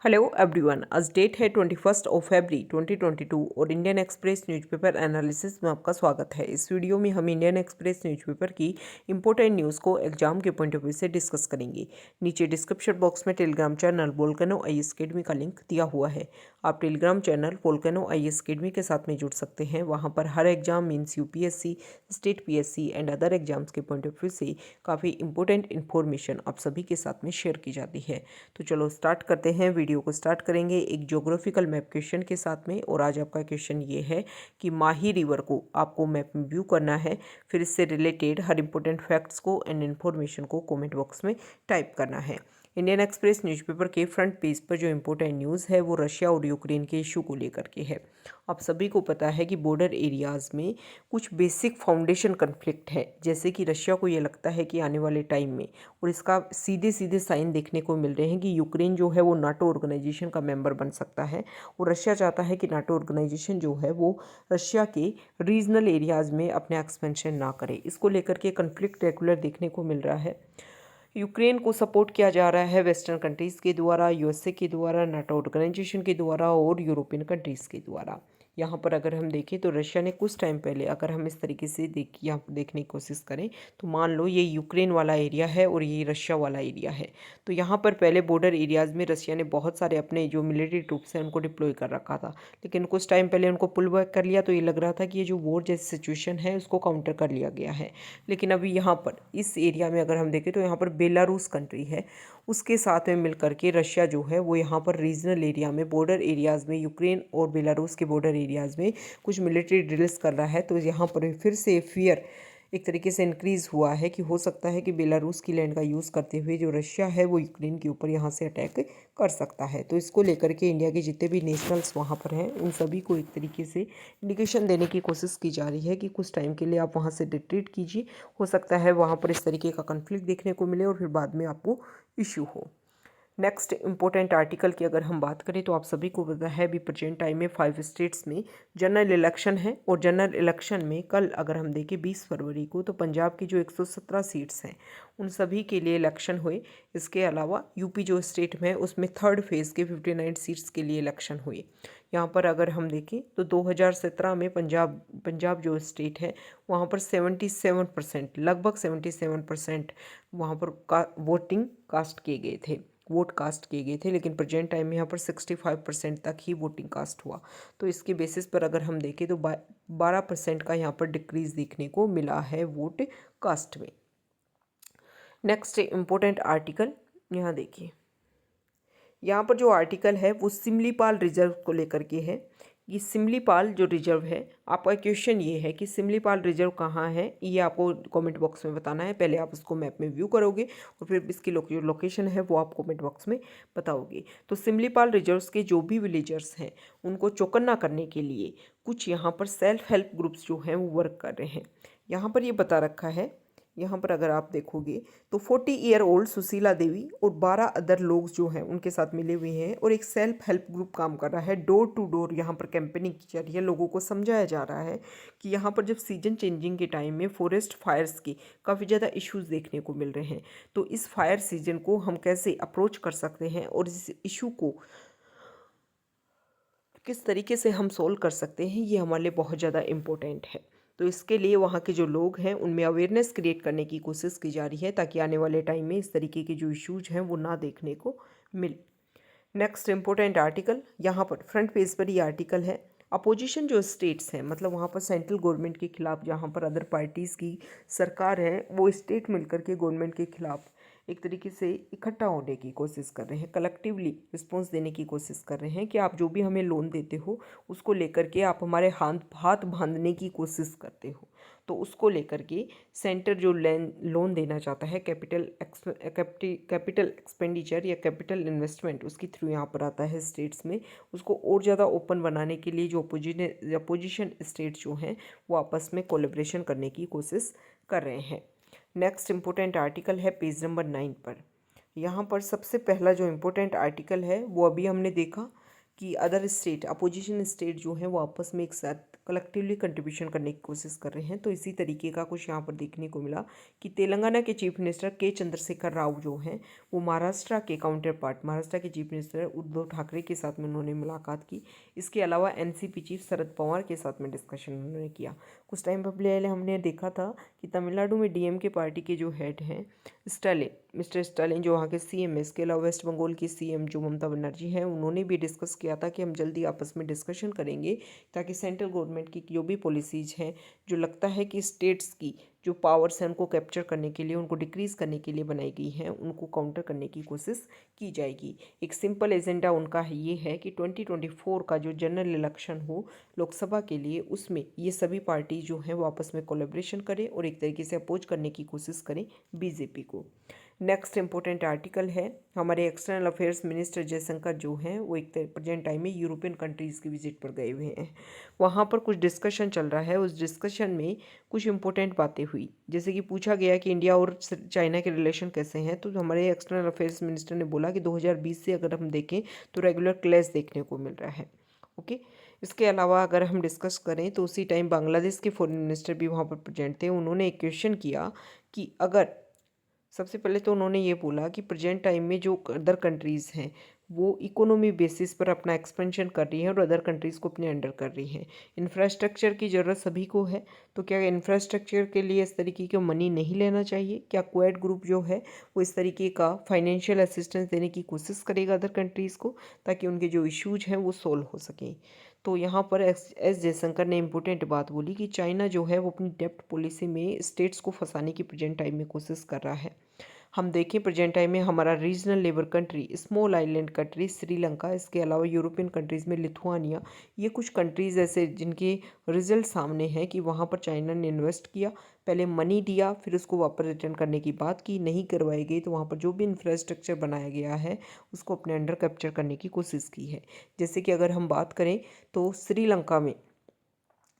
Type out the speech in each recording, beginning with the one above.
Hello everyone, आज date है 21 फरवरी 2022 और इंडियन एक्सप्रेस न्यूज़पेपर एनालिसिस में आपका स्वागत है। इस वीडियो में हम इंडियन एक्सप्रेस न्यूज़पेपर की इंपॉर्टेंट न्यूज़ को एग्जाम के पॉइंट ऑफ व्यू से डिस्कस करेंगे। नीचे डिस्क्रिप्शन बॉक्स में Telegram channel Volcano IAS academy का लिंक दिया हुआ है। आप Telegram channel Volcano IAS academy के साथ में जुड़ सकते हैं। वहाँ पर हर exam means UPSC, state PSC and other exams के पॉइंट ऑफ व्यू से काफ़ी इंपॉर्टेंट इन्फॉर्मेशन आप सभी के साथ में शेयर की जाती है। तो चलो स्टार्ट करते हैं। वीडियो को स्टार्ट करेंगे एक ज्योग्राफिकल मैप क्वेश्चन के साथ में। और आज आपका क्वेश्चन ये है कि माही रिवर को आपको मैप में व्यू करना है, फिर इससे रिलेटेड हर इंपॉर्टेंट फैक्ट्स को एंड इन्फॉर्मेशन को कमेंट बॉक्स में टाइप करना है। इंडियन एक्सप्रेस न्यूज़पेपर के फ्रंट पेज पर जो इम्पोर्टेंट न्यूज़ है वो रशिया और यूक्रेन के इशू को लेकर के है। आप सभी को पता है कि बॉर्डर एरियाज़ में कुछ बेसिक फाउंडेशन कन्फ्लिक्ट है, जैसे कि रशिया को ये लगता है कि आने वाले टाइम में, और इसका सीधे सीधे साइन देखने को मिल रहे हैं कि यूक्रेन जो है वो नाटो ऑर्गेनाइजेशन का मेंबर बन सकता है, और रशिया चाहता है कि नाटो ऑर्गेनाइजेशन जो है वो रशिया के रीजनल एरियाज़ में अपने एक्सपेंशन ना करे। इसको लेकर के कन्फ्लिक्ट रेगुलर देखने को मिल रहा है। यूक्रेन को सपोर्ट किया जा रहा है वेस्टर्न कंट्रीज़ के द्वारा, USA के द्वारा, नाटो ऑर्गेनाइजेशन के द्वारा और यूरोपियन कंट्रीज़ के द्वारा। यहाँ पर अगर हम देखें तो रशिया ने कुछ टाइम पहले, अगर हम इस तरीके से यहाँ देखने की कोशिश करें तो मान लो ये यूक्रेन वाला एरिया है और ये रशिया वाला एरिया है। तो यहाँ पर पहले बॉर्डर एरियाज़ में रशिया ने बहुत सारे अपने जो मिलिट्री ट्रूप्स हैं उनको डिप्लॉय कर रखा था, लेकिन कुछ टाइम पहले उनको पुल बैक कर लिया। तो ये लग रहा था कि ये जो वॉर जैसी सिचुएशन है उसको काउंटर कर लिया गया है। लेकिन अभी यहाँ पर इस एरिया में अगर हम देखें तो यहाँ पर बेलारूस कंट्री है, उसके साथ में मिल करके रशिया जो है वो यहाँ पर रीजनल एरिया में, बॉर्डर एरियाज़ में, यूक्रेन और बेलारूस के बॉर्डर एरियाज़ में कुछ मिलिट्री ड्रिल्स कर रहा है। तो यहाँ पर फिर से फियर एक तरीके से इंक्रीज़ हुआ है कि हो सकता है कि बेलारूस की लैंड का यूज़ करते हुए जो रशिया है वो यूक्रेन के ऊपर यहाँ से अटैक कर सकता है। तो इसको लेकर के इंडिया के जितने भी नेशनल्स वहाँ पर हैं उन सभी को एक तरीके से इंडिकेशन देने की कोशिश की जा रही है कि कुछ टाइम के लिए आप वहाँ से रिट्रीट कीजिए। हो सकता है वहाँ पर इस तरीके का कन्फ्लिक्ट देखने को मिले और फिर बाद में आपको इशू हो। नेक्स्ट इंपॉर्टेंट आर्टिकल की अगर हम बात करें तो आप सभी को पता है अभी प्रेजेंट टाइम में 5 स्टेट्स में जनरल इलेक्शन है, और जनरल इलेक्शन में कल अगर हम देखें 20 फरवरी को तो पंजाब की जो 117 सीट्स हैं उन सभी के लिए इलेक्शन हुए। इसके अलावा यूपी जो स्टेट में है उसमें थर्ड फेज़ के 59 सीट्स के लिए इलेक्शन हुए। यहाँ पर अगर हम देखें तो 2017 में पंजाब जो स्टेट है वहाँ पर 77%, लगभग 77% वहाँ पर वोट कास्ट किए गए थे, लेकिन प्रेजेंट टाइम में यहाँ पर 65% तक ही वोटिंग कास्ट हुआ। तो इसके बेसिस पर अगर हम देखें तो 12% का यहाँ पर डिक्रीज़ देखने को मिला है वोट कास्ट में। नेक्स्ट इम्पोर्टेंट आर्टिकल यहाँ देखिए, यहाँ पर जो आर्टिकल है वो सिमलीपाल रिजर्व को लेकर के है। ये सिमलीपाल जो रिजर्व है, आपका क्वेश्चन ये है कि सिमलीपाल रिजर्व कहाँ है, ये आपको कमेंट बॉक्स में बताना है। पहले आप उसको मैप में व्यू करोगे और फिर इसकी जो लोकेशन है वो आप कमेंट बॉक्स में बताओगे। तो सिमलीपाल रिजर्व्स के जो भी विलेजर्स हैं उनको चौकन्ना करने के लिए कुछ यहाँ पर सेल्फ हेल्प ग्रुप्स जो हैं वो वर्क कर रहे हैं। यहाँ पर ये बता रखा है, यहाँ पर अगर आप देखोगे तो 40 ईयर ओल्ड सुशीला देवी और 12 अदर लोग जो हैं उनके साथ मिले हुए हैं, और एक सेल्फ हेल्प ग्रुप काम कर रहा है। डोर टू डोर यहाँ पर कैंपेनिंग की जा रही है, लोगों को समझाया जा रहा है कि यहाँ पर जब सीजन चेंजिंग के टाइम में फॉरेस्ट फायर्स की काफ़ी ज़्यादा इश्यूज़ देखने को मिल रहे हैं, तो इस फायर सीजन को हम कैसे अप्रोच कर सकते हैं और इस इशू को किस तरीके से हम सोल्व कर सकते हैं, ये हमारे लिए बहुत ज़्यादा इम्पोर्टेंट है। तो इसके लिए वहाँ के जो लोग हैं उनमें अवेयरनेस क्रिएट करने की कोशिश की जा रही है, ताकि आने वाले टाइम में इस तरीके के जो इश्यूज हैं वो ना देखने को मिले। नेक्स्ट इम्पोर्टेंट आर्टिकल, यहाँ पर फ्रंट पेज पर ये आर्टिकल है। अपोजिशन जो स्टेट्स हैं, मतलब वहाँ पर सेंट्रल गवर्नमेंट के खिलाफ जहाँ पर अदर पार्टीज़ की सरकार है, वो स्टेट मिलकर के गवर्नमेंट के खिलाफ एक तरीके से इकट्ठा होने की कोशिश कर रहे हैं, कलेक्टिवली रिस्पॉन्स देने की कोशिश कर रहे हैं कि आप जो भी हमें लोन देते हो उसको लेकर के आप हमारे हाथ बांधने की कोशिश करते हो। तो उसको लेकर के सेंटर जो लोन देना चाहता है, कैपिटल एक्सपेंडिचर या कैपिटल इन्वेस्टमेंट उसके थ्रू यहाँ पर आता है स्टेट्स में, उसको और ज़्यादा ओपन बनाने के लिए जो अपोजिशन स्टेट्स जो हैं वो आपस में कोलेब्रेशन करने की कोशिश कर रहे हैं। नेक्स्ट इम्पोर्टेंट आर्टिकल है पेज नंबर 9 पर। यहाँ पर सबसे पहला जो इम्पोर्टेंट आर्टिकल है वो अभी हमने देखा कि अदर स्टेट, अपोजिशन स्टेट जो है वो आपस में एक साथ कलेक्टिवली कंट्रीब्यूशन करने की कोशिश कर रहे हैं। तो इसी तरीके का कुछ यहाँ पर देखने को मिला कि तेलंगाना के चीफ मिनिस्टर के चंद्रशेखर राव जो हैं वो महाराष्ट्र के काउंटर पार्ट महाराष्ट्र के चीफ मिनिस्टर उद्धव ठाकरे के साथ में उन्होंने मुलाकात की। इसके अलावा एनसीपी चीफ शरद पवार के साथ में डिस्कशन उन्होंने किया। कुछ टाइम पहले हमने देखा था कि तमिलनाडु में डीएमके पार्टी के जो हेड हैं मिस्टर स्टालिन जो वहाँ के सीएम है, इसके अलावा वेस्ट बंगाल की सीएम जो ममता बनर्जी हैं उन्होंने भी डिस्कस किया था कि हम जल्दी आपस में डिस्कशन करेंगे ताकि सेंट्रल गवर्नमेंट की जो भी पॉलिसीज़ हैं जो लगता है कि स्टेट्स की जो पावर्स हैं उनको कैप्चर करने के लिए उनको डिक्रीज़ करने के लिए बनाई गई हैं उनको काउंटर करने की कोशिश की जाएगी। एक सिंपल एजेंडा उनका ये है कि 2024 का जो जनरल इलेक्शन हो लोकसभा के लिए उसमें ये सभी पार्टी जो हैं वो आपस में कोलैबोरेशन करें और एक तरीके से अपोज करने की कोशिश करें बीजेपी को। नेक्स्ट इंपॉर्टेंट आर्टिकल है हमारे एक्सटर्नल अफेयर्स मिनिस्टर जयशंकर जो हैं वो एक प्रेजेंट टाइम में यूरोपियन कंट्रीज़ की विजिट पर गए हुए हैं। वहाँ पर कुछ डिस्कशन चल रहा है। उस डिस्कशन में कुछ इंपॉर्टेंट बातें हुई, जैसे कि पूछा गया कि इंडिया और चाइना के रिलेशन कैसे हैं। तो हमारे एक्सटर्नल अफेयर्स मिनिस्टर ने बोला कि 2020 से अगर हम देखें तो रेगुलर क्लैश देखने को मिल रहा है। ओके, इसके अलावा अगर हम डिस्कस करें तो उसी टाइम बांग्लादेश के फॉरेन मिनिस्टर भी वहाँ पर प्रेजेंट थे। उन्होंने एक क्वेश्चन किया कि अगर सबसे पहले तो उन्होंने ये बोला कि प्रेजेंट टाइम में जो अदर कंट्रीज़ हैं वो इकोनॉमी बेसिस पर अपना एक्सपेंशन कर रही हैं और अदर कंट्रीज़ को अपने अंडर कर रही हैं। इंफ्रास्ट्रक्चर की ज़रूरत सभी को है, तो क्या इंफ्रास्ट्रक्चर के लिए इस तरीके का मनी नहीं लेना चाहिए? क्या क्वाड ग्रुप जो है वो इस तरीके का फाइनेंशियल असिस्टेंस देने की कोशिश करेगा अदर कंट्रीज़ को ताकि उनके जो इश्यूज हैं वो सोल्व हो सकें? तो यहाँ पर एस जयशंकर ने इम्पोर्टेंट बात बोली कि चाइना जो है वो अपनी डेप्ट पॉलिसी में स्टेट्स को फंसाने की प्रेजेंट टाइम में कोशिश कर रहा है। हम देखें प्रेजेंट टाइम में हमारा regional labour country small island country Sri Lanka, इसके अलावा यूरोपियन कंट्रीज़ में लिथुआनिया, ये कुछ कंट्रीज़ ऐसे जिनके रिजल्ट सामने हैं कि वहाँ पर चाइना ने इन्वेस्ट किया, पहले मनी दिया, फिर उसको वापस रिटर्न करने की बात की, नहीं करवाई गई तो वहाँ पर जो भी इंफ्रास्ट्रक्चर बनाया गया है उसको अपने अंडर कैप्चर करने की कोशिश की है। जैसे कि अगर हम बात करें तो श्रीलंका में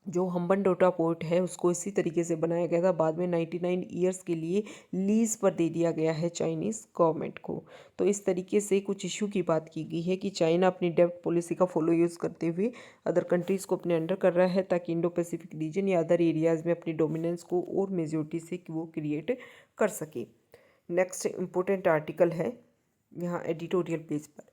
जो हम्बनटोटा पोर्ट है उसको इसी तरीके से बनाया गया था, बाद में 99 ईयर्स के लिए लीज पर दे दिया गया है चाइनीज़ गवर्नमेंट को। तो इस तरीके से कुछ इशू की बात की गई है कि चाइना अपनी डेप्ट पॉलिसी का फॉलो यूज़ करते हुए अदर कंट्रीज़ को अपने अंडर कर रहा है ताकि इंडो पैसिफिक रीजन या अदर एरियाज़ में अपनी डोमिनेंस को और मेजोरिटी से वो क्रिएट कर सके। नेक्स्ट इम्पोर्टेंट आर्टिकल है यहाँ एडिटोरियल पेज पर।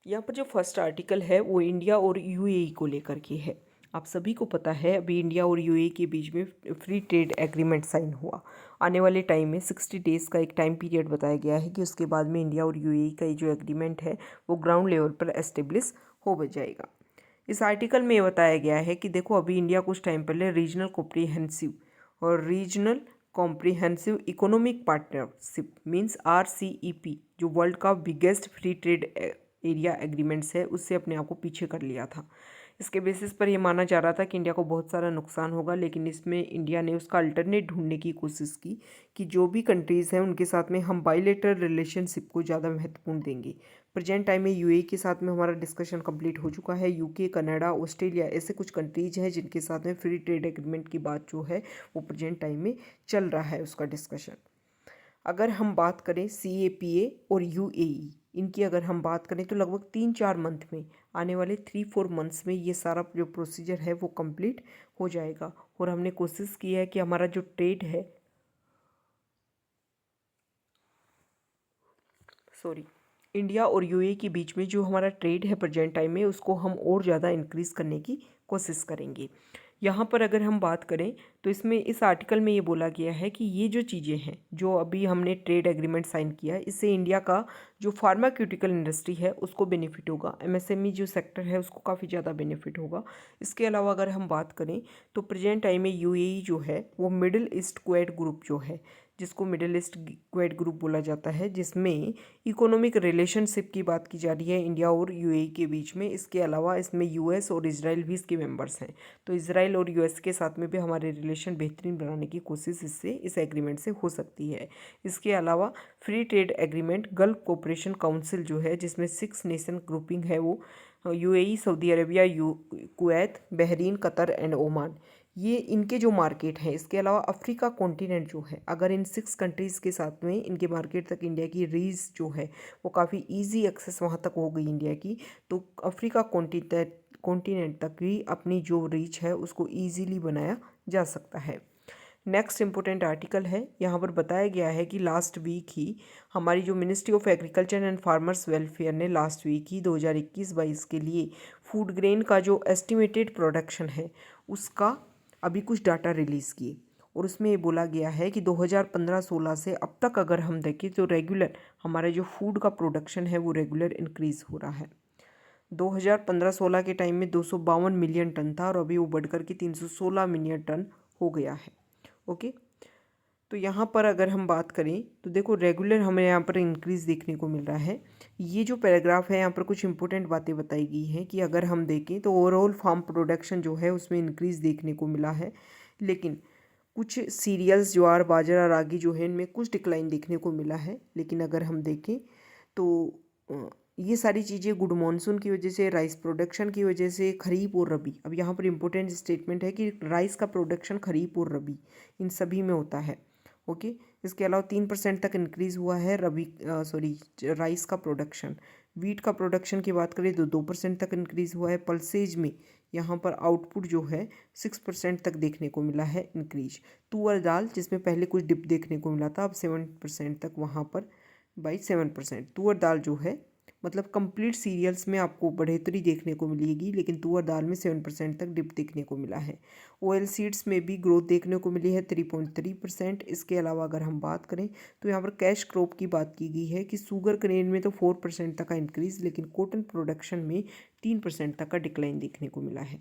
यहाँ पर जो फर्स्ट आर्टिकल है वो इंडिया और यूएई को लेकर के है। आप सभी को पता है अभी इंडिया और यूएई के बीच में फ्री ट्रेड एग्रीमेंट साइन हुआ। आने वाले टाइम में 60 डेज़ का एक टाइम पीरियड बताया गया है कि उसके बाद में इंडिया और यूएई का ये जो एग्रीमेंट है वो ग्राउंड लेवल पर एस्टेब्लिश हो जाएगा। इस आर्टिकल में ये बताया गया है कि देखो अभी इंडिया कुछ टाइम पहले regional comprehensive economic partnership means RCEP जो वर्ल्ड का biggest free trade area agreements है उससे अपने आप को पीछे कर लिया था। इसके बेसिस पर यह माना जा रहा था कि इंडिया को बहुत सारा नुकसान होगा, लेकिन इसमें इंडिया ने उसका अल्टरनेट ढूंढने की कोशिश की कि जो भी कंट्रीज़ हैं उनके साथ में हम बायलैटरल रिलेशनशिप को ज़्यादा महत्वपूर्ण देंगे। प्रेजेंट टाइम में यूएई के साथ में हमारा डिस्कशन कंप्लीट हो चुका है। यूके, कनाडा, ऑस्ट्रेलिया ऐसे कुछ कंट्रीज हैं जिनके साथ में फ्री ट्रेड एग्रीमेंट की बात जो है वो प्रेजेंट टाइम में चल रहा है उसका डिस्कशन। अगर हम बात करें CAPA और UAE इनकी अगर हम बात करें तो लगभग 3-4 मंथ में आने वाले 3-4 मंथ्स में ये सारा जो प्रोसीजर है वो कंप्लीट हो जाएगा। और हमने कोशिश की है कि हमारा जो ट्रेड है इंडिया और यूएई के बीच में जो हमारा ट्रेड है प्रेजेंट टाइम में उसको हम और ज़्यादा इंक्रीज़ करने की कोशिश करेंगे। यहाँ पर अगर हम बात करें तो इसमें इस आर्टिकल में ये बोला गया है कि ये जो चीज़ें हैं जो अभी हमने ट्रेड एग्रीमेंट साइन किया इससे इंडिया का जो फार्मास्यूटिकल इंडस्ट्री है उसको बेनिफिट होगा, MSME जो सेक्टर है उसको काफ़ी ज़्यादा बेनिफिट होगा। इसके अलावा अगर हम बात करें तो प्रेजेंट टाइम में यूएई जो है वो मिडिल ईस्ट क्वाड ग्रुप जो है जिसको मिडिल ईस्ट क्वाड ग्रुप बोला जाता है, जिसमें इकोनॉमिक रिलेशनशिप की बात की जा रही है इंडिया और यूएई के बीच में। इसके अलावा इसमें US और इजराइल भी इसके मेंबर्स हैं, तो इजराइल और US के साथ में भी हमारे रिलेशन बेहतरीन बनाने की कोशिश इस एग्रीमेंट से हो सकती है। इसके अलावा free trade agreement gulf cooperation council जो है जिसमें 6 नेशन ग्रुपिंग है वो UAE, Saudi Arabia, Kuwait, Bahrain, Qatar and Oman, ये इनके जो मार्केट हैं। इसके अलावा अफ्रीका कॉन्टिनेंट जो है, अगर इन 6 कंट्रीज़ के साथ में इनके मार्केट तक इंडिया की रीच जो है वो काफ़ी इजी एक्सेस वहाँ तक हो गई इंडिया की, तो अफ्रीका कॉन्टिनेंट तक भी अपनी जो रीच है उसको ईजीली बनाया जा सकता है। नेक्स्ट इम्पोर्टेंट आर्टिकल है, यहाँ पर बताया गया है कि लास्ट वीक ही हमारी जो ministry of agriculture and farmers welfare ने लास्ट वीक ही 2021-22 के लिए फूड ग्रेन का जो एस्टिमेटेड प्रोडक्शन है उसका अभी कुछ डाटा रिलीज़ किए, और उसमें ये बोला गया है कि 2015-16 से अब तक अगर हम देखें तो रेगुलर हमारा जो फूड का प्रोडक्शन है वो रेगुलर इंक्रीज़ हो रहा है। 2015-16 के टाइम में 252 मिलियन टन था और अभी वो बढ़कर के 316 मिलियन टन हो गया है। ओके, तो यहाँ पर अगर हम बात करें तो देखो रेगुलर हमें यहाँ पर इंक्रीज़ देखने को मिल रहा है। ये जो पैराग्राफ है यहाँ पर कुछ इंपॉर्टेंट बातें बताई गई हैं कि अगर हम देखें तो ओवरऑल फार्म प्रोडक्शन जो है उसमें इंक्रीज़ देखने को मिला है, लेकिन कुछ सीरियल्स ज्वार बाजरा रागी जो है इनमें कुछ डिक्लाइन देखने को मिला है। लेकिन अगर हम देखें तो ये सारी चीज़ें गुड मॉनसून की वजह से, राइस प्रोडक्शन की वजह से, खरीफ और रबी, अब यहाँ पर इम्पोर्टेंट स्टेटमेंट है कि राइस का प्रोडक्शन खरीफ और रबी इन सभी में होता है। ओके, इसके अलावा 3% तक इंक्रीज़ हुआ है राइस का प्रोडक्शन। वीट का प्रोडक्शन की बात करें तो 2% तक इंक्रीज़ हुआ है। पल्सेज में यहाँ पर आउटपुट जो है 6% तक देखने को मिला है इंक्रीज। तुअर दाल जिसमें पहले कुछ डिप देखने को मिला था, अब 7% तक वहाँ पर 7%। तुअर दाल जो है मतलब कंप्लीट सीरियल्स में आपको बढ़ोतरी देखने को मिलेगी, लेकिन तुअर दाल में 7% तक डिप देखने को मिला है। ऑयल सीड्स में भी ग्रोथ देखने को मिली है 3.3%। इसके अलावा अगर हम बात करें तो यहाँ पर कैश क्रॉप की बात की गई है कि शुगर केन में तो 4% तक का इंक्रीज़, लेकिन कॉटन प्रोडक्शन में 3% तक का डिक्लाइन देखने को मिला है।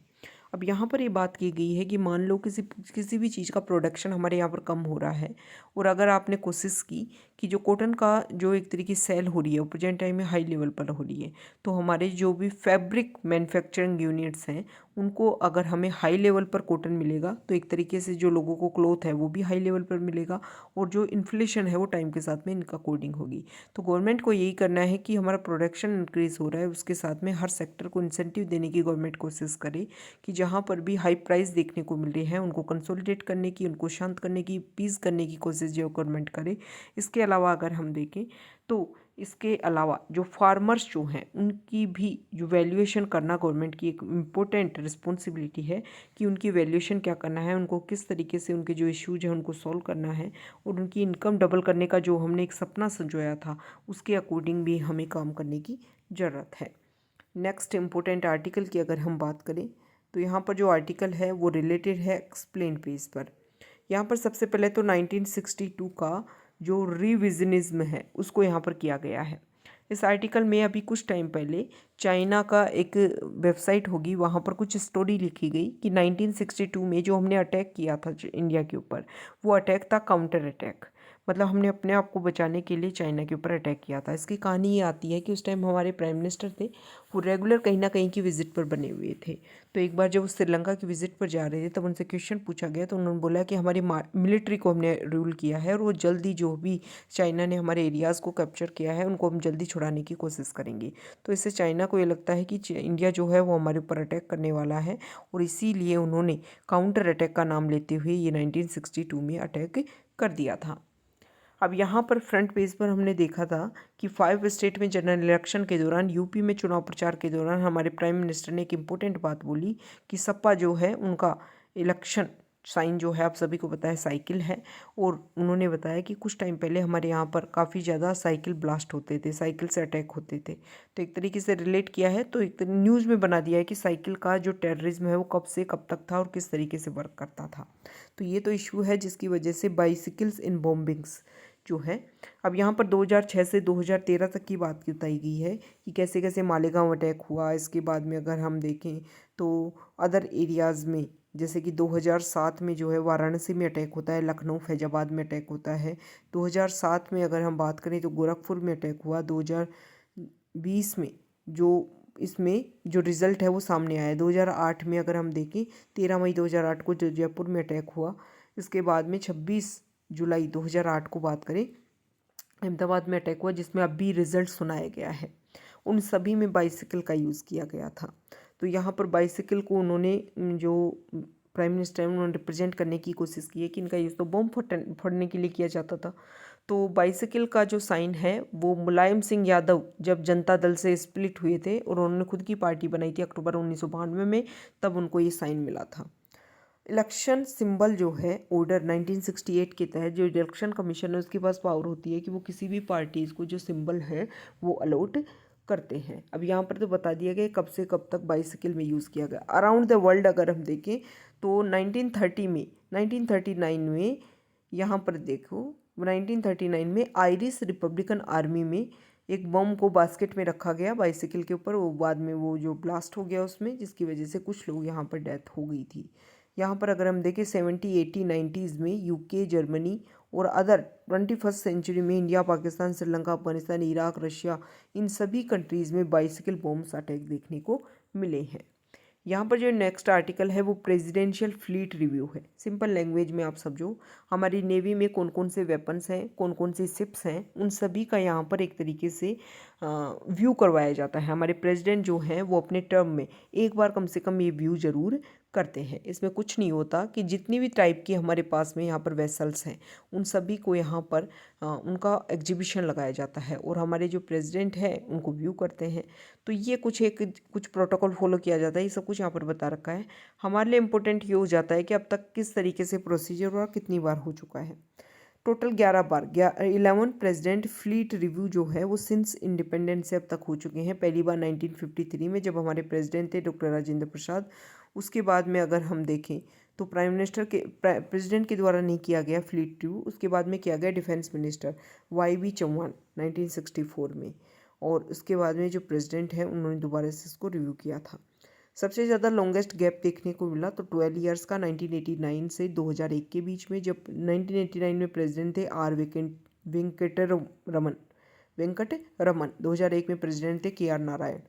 अब यहाँ पर ये बात की गई है कि मान लो किसी भी चीज़ का प्रोडक्शन हमारे यहाँ पर कम हो रहा है, और अगर आपने कोशिश की कि जो कॉटन का जो एक तरीके से सेल हो रही है वो प्रेजेंट टाइम में हाई लेवल पर हो रही है, तो हमारे जो भी फैब्रिक मैन्युफैक्चरिंग यूनिट्स हैं उनको अगर हमें हाई लेवल पर कॉटन मिलेगा तो एक तरीके से जो लोगों को क्लोथ है वो भी हाई लेवल पर मिलेगा, और जो इन्फ्लेशन है वो टाइम के साथ में इनका कोडिंग होगी। तो गवर्नमेंट को यही करना है कि हमारा प्रोडक्शन इंक्रीज़ हो रहा है, उसके साथ में हर सेक्टर को इंसेंटिव देने की गवर्नमेंट कोशिश करे कि जहाँ पर भी हाई प्राइस देखने को मिल रही है उनको कंसोलिडेट करने की, उनको शांत करने की, पीस करने की कोशिश जो गवर्नमेंट करे। इसके अलावा अगर हम देखें तो इसके अलावा जो फार्मर्स जो हैं उनकी भी जो वैल्यूएशन करना गवर्नमेंट की एक इम्पोर्टेंट रिस्पॉन्सिबिलिटी है कि उनकी वैल्यूएशन क्या करना है, उनको किस तरीके से उनके जो इश्यूज हैं उनको सॉल्व करना है, और उनकी इनकम डबल करने का जो हमने एक सपना संजोया था उसके अकॉर्डिंग भी हमें काम करने की ज़रूरत है। नेक्स्ट इम्पोर्टेंट आर्टिकल की अगर हम बात करें तो यहाँ पर जो आर्टिकल है वो रिलेटेड है एक्सप्लेन पेज पर। यहाँ पर सबसे पहले तो 1962 का जो रिविजनिज्म है उसको यहाँ पर किया गया है। इस आर्टिकल में अभी कुछ टाइम पहले चाइना का एक वेबसाइट होगी, वहाँ पर कुछ स्टोरी लिखी गई कि 1962 में जो हमने अटैक किया था इंडिया के ऊपर, वो अटैक था काउंटर अटैक, मतलब हमने अपने आप को बचाने के लिए चाइना के ऊपर अटैक किया था। इसकी कहानी ये आती है कि उस टाइम हमारे प्राइम मिनिस्टर थे, वो रेगुलर कहीं ना कहीं की विजिट पर बने हुए थे। तो एक बार जब वो श्रीलंका की विजिट पर जा रहे थे तब उनसे क्वेश्चन पूछा गया, तो उन्होंने बोला कि हमारी मिलिट्री को हमने रूल किया है और वो जल्दी जो भी चाइना ने हमारे एरियाज़ को कैप्चर किया है उनको हम जल्दी छुड़ाने की कोशिश करेंगे। तो इससे चाइना को ये लगता है कि इंडिया जो है वो हमारे ऊपर अटैक करने वाला है, और इसीलिए उन्होंने काउंटर अटैक का नाम लेते हुए ये 1962 में अटैक कर दिया था। अब यहाँ पर फ्रंट पेज पर हमने देखा था कि 5 स्टेट में जनरल इलेक्शन के दौरान, यूपी में चुनाव प्रचार के दौरान हमारे प्राइम मिनिस्टर ने एक इम्पोर्टेंट बात बोली कि सपा जो है उनका इलेक्शन साइन जो है आप सभी को पता है साइकिल है, और उन्होंने बताया कि कुछ टाइम पहले हमारे यहाँ पर काफ़ी ज़्यादा साइकिल ब्लास्ट होते थे, साइकिल से अटैक होते थे। तो एक तरीके से रिलेट किया है, तो एक न्यूज़ में बना दिया है कि साइकिल का जो टेररिज्म है वो कब से कब तक था और किस तरीके से वर्क करता था। तो ये तो इशू है जिसकी वजह से बाइसिकल्स इन बॉम्बिंग्स जो है। अब यहाँ पर 2006 से 2013 तक की बात बताई गई है कि कैसे कैसे मालेगांव अटैक हुआ। इसके बाद में अगर हम देखें तो अदर एरियाज़ में जैसे कि 2007 में जो है वाराणसी में अटैक होता है, लखनऊ फैजाबाद में अटैक होता है। 2007 में अगर हम बात करें तो गोरखपुर में अटैक हुआ। 2020 में जो इसमें जो रिज़ल्ट है वो सामने आया। 2008 में अगर हम देखें 13 मई 2008 को जो जयपुर में अटैक हुआ। इसके बाद में 26 जुलाई 2008 को बात करें अहमदाबाद में अटैक हुआ, जिसमें अभी रिजल्ट सुनाया गया है। उन सभी में बाइसिकल का यूज़ किया गया था। तो यहाँ पर बाइसिकल को उन्होंने जो प्राइम मिनिस्टर उन्होंने रिप्रेजेंट करने की कोशिश की है कि इनका यूज़ तो बम फोड़ने के लिए किया जाता था। तो बाइसिकल का जो साइन है वो मुलायम सिंह यादव जब जनता दल से स्प्लिट हुए थे और उन्होंने खुद की पार्टी बनाई थी अक्टूबर 1992 में, तब उनको ये साइन मिला था। इलेक्शन सिंबल जो है ऑर्डर 1968 के तहत जो इलेक्शन कमीशन है उसके पास पावर होती है कि वो किसी भी पार्टीज को जो सिंबल है वो अलॉट करते हैं। अब यहाँ पर तो बता दिया गया कब से कब तक बाइसिकल में यूज़ किया गया। अराउंड द वर्ल्ड अगर हम देखें तो 1939 में यहाँ पर देखो 1939 में आयरिश रिपब्लिकन आर्मी में एक बम को बास्केट में रखा गया बाइसिकल के ऊपर, वो बाद में वो जो ब्लास्ट हो गया उसमें, जिसकी वजह से कुछ लोग यहाँ पर डेथ हो गई थी। यहाँ पर अगर हम देखें 70, 80, 90s में यूके, जर्मनी और अदर 21st सेंचुरी में India, Pakistan, Sri Lanka, Afghanistan, Iraq, Russia, इन सभी कंट्रीज़ में बाइसिकल बॉम्ब्स अटैक देखने को मिले हैं। यहाँ पर जो नेक्स्ट आर्टिकल है वो प्रेसिडेंशियल फ्लीट रिव्यू है। सिंपल लैंग्वेज में आप समझो, हमारी नेवी में कौन कौन से वेपन्स हैं, कौन कौन सी शिप्स हैं, उन सभी का यहाँ पर एक तरीके से व्यू करवाया जाता है। हमारे प्रेसिडेंट जो हैं वो अपने टर्म में एक बार कम से कम ये व्यू ज़रूर करते हैं। इसमें कुछ नहीं होता कि जितनी भी टाइप की हमारे पास में यहाँ पर वेसल्स हैं उन सभी को यहाँ पर उनका एग्जीबिशन लगाया जाता है और हमारे जो प्रेसिडेंट हैं उनको व्यू करते हैं। तो ये कुछ प्रोटोकॉल फॉलो किया जाता है, ये सब कुछ यहाँ पर बता रखा है। हमारे लिए इम्पोर्टेंट ये हो जाता है कि अब तक किस तरीके से प्रोसीजर और कितनी बार हो चुका है। टोटल 11 बार 11 प्रेसिडेंट फ्लीट रिव्यू जो है वो सिंस इंडिपेंडेंस से अब तक हो चुके हैं। पहली बार 1953 में जब हमारे प्रेसिडेंट थे डॉक्टर राजेंद्र प्रसाद। उसके बाद में अगर हम देखें तो प्राइम मिनिस्टर के प्रेसिडेंट के द्वारा नहीं किया गया फ्लीट रिव्यू, उसके बाद में किया गया डिफेंस मिनिस्टर YB चौहान 1964 में, और उसके बाद में जो प्रेसिडेंट है उन्होंने दोबारा से इसको रिव्यू किया था। सबसे ज़्यादा लॉन्गेस्ट गैप देखने को मिला तो 12 ईयर्स का 1989 से 2001 के बीच में, जब 1989 में प्रेसिडेंट थे वेंकट रमन, 2001 में प्रेसिडेंट थे KR नारायण।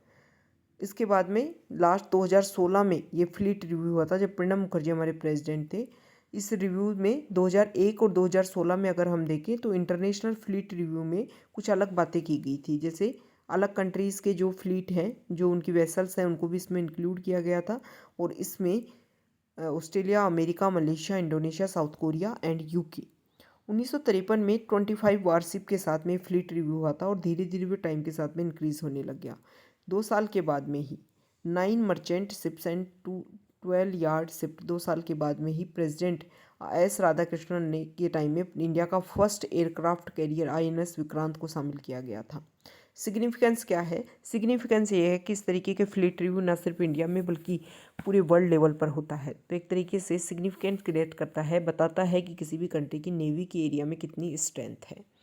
इसके बाद में लास्ट 2016 में ये फ्लीट रिव्यू हुआ था जब प्रणब मुखर्जी हमारे प्रेसिडेंट थे। इस रिव्यू में 2001 और 2016 में अगर हम देखें तो इंटरनेशनल फ्लीट रिव्यू में कुछ अलग बातें की गई थी, जैसे अलग कंट्रीज़ के जो फ्लीट हैं, जो उनकी वेसल्स हैं, उनको भी इसमें इंक्लूड किया गया था। और इसमें Australia, America, Malaysia, Indonesia, south Korea and UK। 1953 में 25 वारशिप के साथ में फ्लीट रिव्यू हुआ था और धीरे धीरे वो टाइम के साथ में इंक्रीज़ होने लग गया। 2 साल के बाद में ही 9 merchant ships and 12 yard ship, 2 साल के बाद में ही प्रेसिडेंट S राधाकृष्णन ने के टाइम में इंडिया का first aircraft carrier INS Vikrant को शामिल किया गया था। सिग्निफिकेंस क्या है? सिग्निफिकेंस ये है कि इस तरीके के फ्लीट रिव्यू न सिर्फ इंडिया में बल्कि पूरे वर्ल्ड लेवल पर होता है, तो एक तरीके से सिग्निफिकेंस क्रिएट करता है, बताता है कि किसी भी कंट्री की नेवी की एरिया में कितनी स्ट्रेंथ है।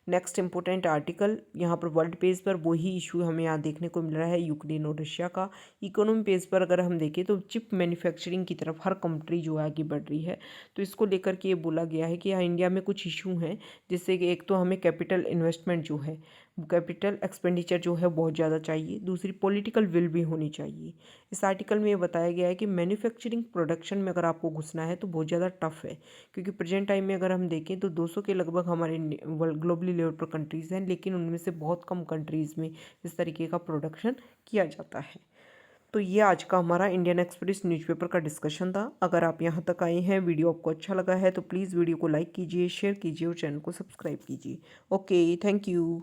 नेक्स्ट इंपॉर्टेंट आर्टिकल यहाँ पर वर्ल्ड पेज पर वही इशू हमें यहाँ देखने को मिल रहा है, यूक्रेन और रशिया का। इकोनॉमी पेज पर अगर हम देखें तो चिप मैन्युफैक्चरिंग की तरफ हर कंट्री जो है आगे बढ़ रही है, तो इसको लेकर के ये बोला गया है कि यहाँ इंडिया में कुछ इशू हैं, जिससे कि एक तो हमें कैपिटल इन्वेस्टमेंट जो है, कैपिटल एक्सपेंडिचर जो है बहुत ज़्यादा चाहिए, दूसरी पॉलिटिकल विल भी होनी चाहिए। इस आर्टिकल में ये बताया गया है कि मैन्युफैक्चरिंग प्रोडक्शन में अगर आपको घुसना है तो बहुत ज़्यादा टफ है, क्योंकि प्रेजेंट टाइम में अगर हम देखें तो 200 के लगभग हमारे ग्लोबली लेवल पर कंट्रीज़ हैं, लेकिन उनमें से बहुत कम कंट्रीज़ में इस तरीके का प्रोडक्शन किया जाता है। तो ये आज का हमारा इंडियन एक्सप्रेस न्यूज़पेपर का डिस्कशन था। अगर आप यहाँ तक आए हैं, वीडियो आपको अच्छा लगा है तो प्लीज़ वीडियो को लाइक कीजिए, शेयर कीजिए और चैनल को सब्सक्राइब कीजिए। Okay, thank you.